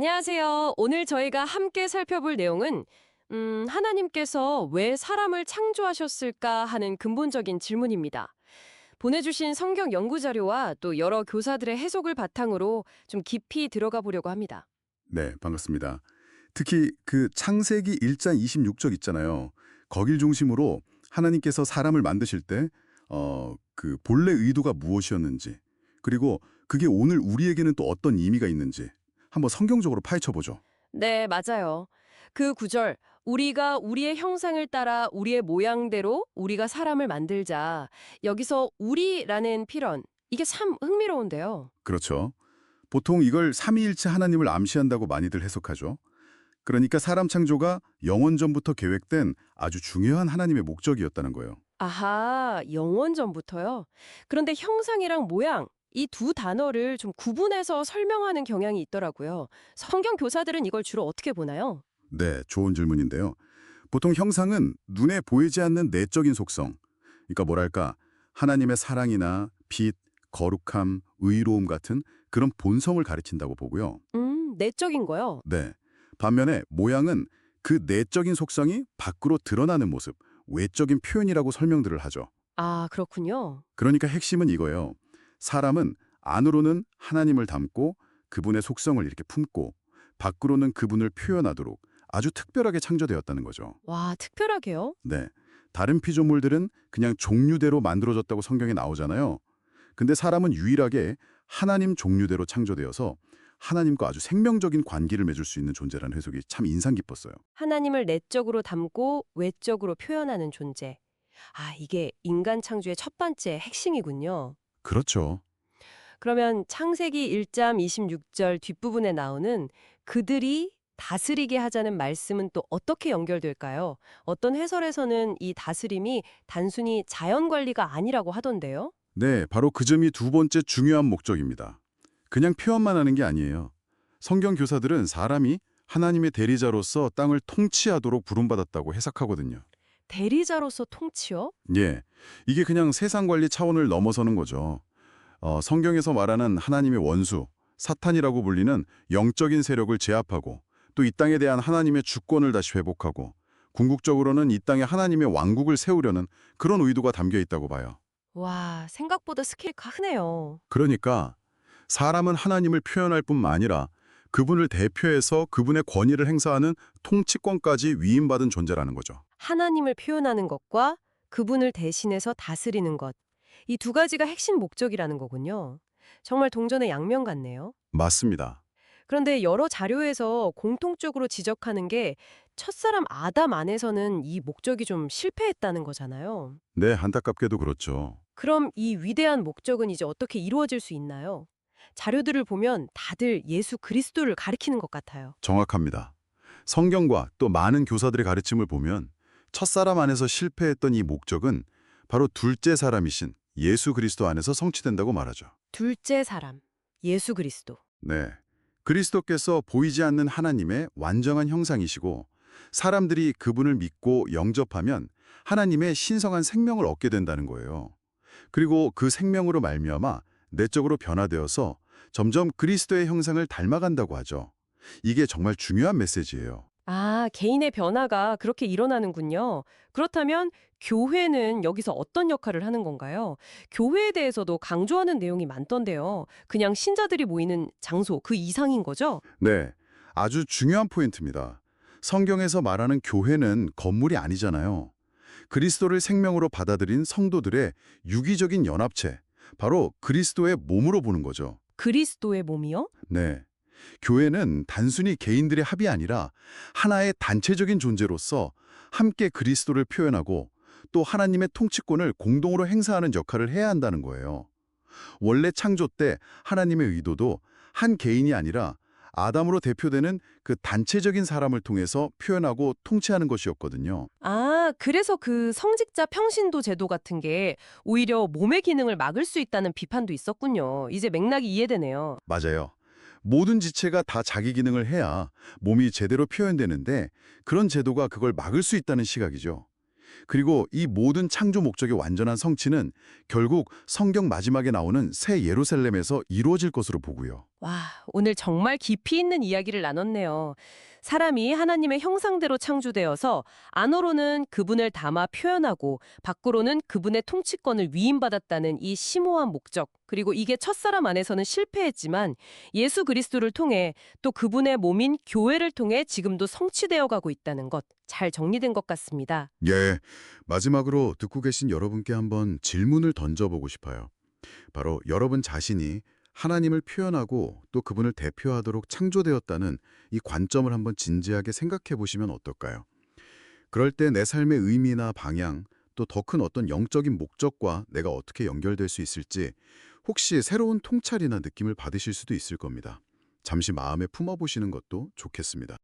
안녕하세요. 오늘 저희가 함께 살펴볼 내용은 하나님께서 왜 사람을 창조하셨을까 하는 근본적인 질문입니다. 보내주신 성경 연구 자료와 또 여러 교사들의 해석을 바탕으로 좀 깊이 들어가 보려고 합니다. 네, 반갑습니다. 특히 그 창세기 1장 26절 있잖아요. 거길 중심으로 하나님께서 사람을 만드실 때, 그 본래 의도가 무엇이었는지, 그리고 그게 오늘 우리에게는 또 어떤 의미가 있는지 한번 성경적으로 파헤쳐 보죠. 네, 맞아요. 그 구절, 우리가 우리의 형상을 따라 우리의 모양대로 우리가 사람을 만들자. 여기서 우리라는 필연, 이게 참 흥미로운데요. 그렇죠. 보통 이걸 삼위일체 하나님을 암시한다고 많이들 해석하죠. 그러니까 사람 창조가 영원 전부터 계획된 아주 중요한 하나님의 목적이었다는 거예요. 아하, 영원 전부터요? 그런데 형상이랑 모양, 이 두 단어를 좀 구분해서 설명하는 경향이 있더라고요. 성경 교사들은 이걸 주로 어떻게 보나요? 네, 좋은 질문인데요. 보통 형상은 눈에 보이지 않는 내적인 속성, 그러니까 뭐랄까 하나님의 사랑이나 빛, 거룩함, 의로움 같은 그런 본성을 가르친다고 보고요. 내적인 거요? 네, 반면에 모양은 그 내적인 속성이 밖으로 드러나는 모습, 외적인 표현이라고 설명들을 하죠. 아, 그렇군요. 그러니까 핵심은 이거예요. 사람은 안으로는 하나님을 담고 그분의 속성을 이렇게 품고 밖으로는 그분을 표현하도록 아주 특별하게 창조되었다는 거죠. 와, 특별하게요? 네. 다른 피조물들은 그냥 종류대로 만들어졌다고 성경에 나오잖아요. 근데 사람은 유일하게 하나님 종류대로 창조되어서 하나님과 아주 생명적인 관계를 맺을 수 있는 존재라는 해석이 참 인상 깊었어요. 하나님을 내적으로 담고 외적으로 표현하는 존재. 아, 이게 인간 창조의 첫 번째 핵심이군요. 그렇죠. 그러면 창세기 1장 26절 뒷부분에 나오는 그들이 다스리게 하자는 말씀은 또 어떻게 연결될까요? 어떤 해설에서는 이 다스림이 단순히 자연 관리가 아니라고 하던데요. 네, 바로 그 점이 두 번째 중요한 목적입니다. 그냥 표현만 하는 게 아니에요. 성경 교사들은 사람이 하나님의 대리자로서 땅을 통치하도록 부름받았다고 해석하거든요. 대리자로서 통치요? 예, 이게 그냥 세상 관리 차원을 넘어서는 거죠. 성경에서 말하는 하나님의 원수, 사탄이라고 불리는 영적인 세력을 제압하고 또 이 땅에 대한 하나님의 주권을 다시 회복하고 궁극적으로는 이 땅에 하나님의 왕국을 세우려는 그런 의도가 담겨 있다고 봐요. 와, 생각보다 스케일가 크네요. 그러니까 사람은 하나님을 표현할 뿐만 아니라 그분을 대표해서 그분의 권위를 행사하는 통치권까지 위임받은 존재라는 거죠. 하나님을 표현하는 것과 그분을 대신해서 다스리는 것. 이 두 가지가 핵심 목적이라는 거군요. 정말 동전의 양면 같네요. 맞습니다. 그런데 여러 자료에서 공통적으로 지적하는 게 첫사람 아담 안에서는 이 목적이 좀 실패했다는 거잖아요. 네, 안타깝게도 그렇죠. 그럼 이 위대한 목적은 이제 어떻게 이루어질 수 있나요? 자료들을 보면 다들 예수 그리스도를 가리키는 것 같아요. 정확합니다. 성경과 또 많은 교사들의 가르침을 보면 첫사람 안에서 실패했던 이 목적은 바로 둘째 사람이신 예수 그리스도 안에서 성취된다고 말하죠. 둘째 사람, 예수 그리스도. 네. 그리스도께서 보이지 않는 하나님의 완전한 형상이시고 사람들이 그분을 믿고 영접하면 하나님의 신성한 생명을 얻게 된다는 거예요. 그리고 그 생명으로 말미암아 내적으로 변화되어서 점점 그리스도의 형상을 닮아간다고 하죠. 이게 정말 중요한 메시지예요. 아, 개인의 변화가 그렇게 일어나는군요. 그렇다면 교회는 여기서 어떤 역할을 하는 건가요? 교회에 대해서도 강조하는 내용이 많던데요. 그냥 신자들이 모이는 장소, 그 이상인 거죠? 네, 아주 중요한 포인트입니다. 성경에서 말하는 교회는 건물이 아니잖아요. 그리스도를 생명으로 받아들인 성도들의 유기적인 연합체, 바로 그리스도의 몸으로 보는 거죠. 그리스도의 몸이요? 네. 교회는 단순히 개인들의 합이 아니라 하나의 단체적인 존재로서 함께 그리스도를 표현하고 또 하나님의 통치권을 공동으로 행사하는 역할을 해야 한다는 거예요. 원래 창조 때 하나님의 의도도 한 개인이 아니라 아담으로 대표되는 그 단체적인 사람을 통해서 표현하고 통치하는 것이었거든요. 아, 그래서 그 성직자 평신도 제도 같은 게 오히려 몸의 기능을 막을 수 있다는 비판도 있었군요. 이제 맥락이 이해되네요. 맞아요. 모든 지체가 다 자기 기능을 해야 몸이 제대로 표현되는데 그런 제도가 그걸 막을 수 있다는 시각이죠. 그리고 이 모든 창조 목적의 완전한 성취는 결국 성경 마지막에 나오는 새 예루살렘에서 이루어질 것으로 보고요. 와, 오늘 정말 깊이 있는 이야기를 나눴네요. 사람이 하나님의 형상대로 창조되어서 안으로는 그분을 담아 표현하고 밖으로는 그분의 통치권을 위임받았다는 이 심오한 목적, 그리고 이게 첫사람 안에서는 실패했지만 예수 그리스도를 통해 또 그분의 몸인 교회를 통해 지금도 성취되어 가고 있다는 것, 잘 정리된 것 같습니다. 예, 마지막으로 듣고 계신 여러분께 한번 질문을 던져보고 싶어요. 바로 여러분 자신이 하나님을 표현하고 또 그분을 대표하도록 창조되었다는 이 관점을 한번 진지하게 생각해 보시면 어떨까요? 그럴 때 내 삶의 의미나 방향, 또 더 큰 어떤 영적인 목적과 내가 어떻게 연결될 수 있을지 혹시 새로운 통찰이나 느낌을 받으실 수도 있을 겁니다. 잠시 마음에 품어보시는 것도 좋겠습니다.